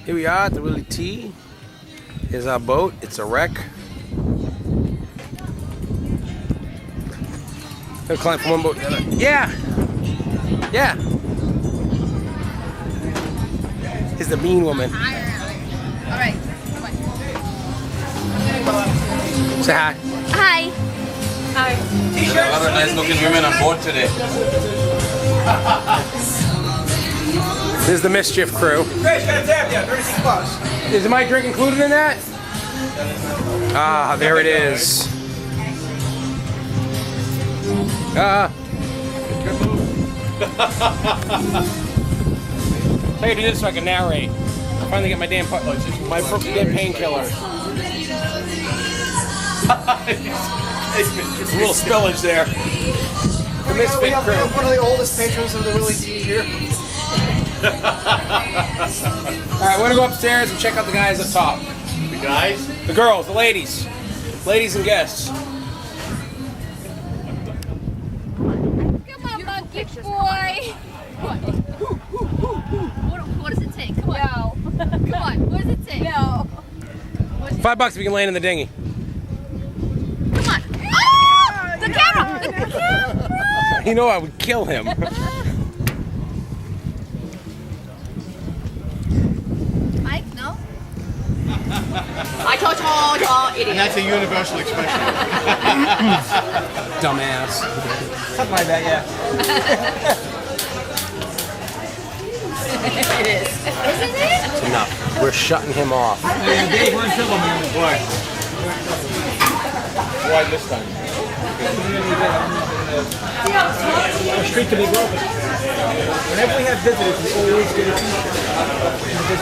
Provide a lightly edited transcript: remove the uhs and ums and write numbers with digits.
Here we are at the Willie T. Here's our boat. It's a wreck. Gonna climb from one boat to the other. Yeah! Yeah! Here's the mean woman. Alright. Say hi. Hi. Hi. There's a lot of nice looking women on board today. This is the Mischief crew. Grace, got a tab down, 36 bucks. Is my drink included in that? Ah, there it is. I gotta do this so I can narrate. I finally get my damn damn painkiller. It's a little spillage there. The Misfit crew. One of the oldest patrons of the Willie T here. Alright, we're gonna go upstairs and check out the guys up top. The guys? The girls, the ladies. Ladies and guests. Come on, monkey boy. What does it take? Come on. No. Come on. What does it take? No. $5 if you can land in the dinghy. Come on. Oh! The camera! The camera! You know I would kill him. Mike, no? I told y'all, idiot. And that's a universal expression. Dumbass. Something like that, yeah. It is. Isn't it? Enough. We're shutting him off. Yeah, Dave, we're in trouble, man. Why? Why this time? The street to be broken. Whenever we have visitors, we always get a t-shirt.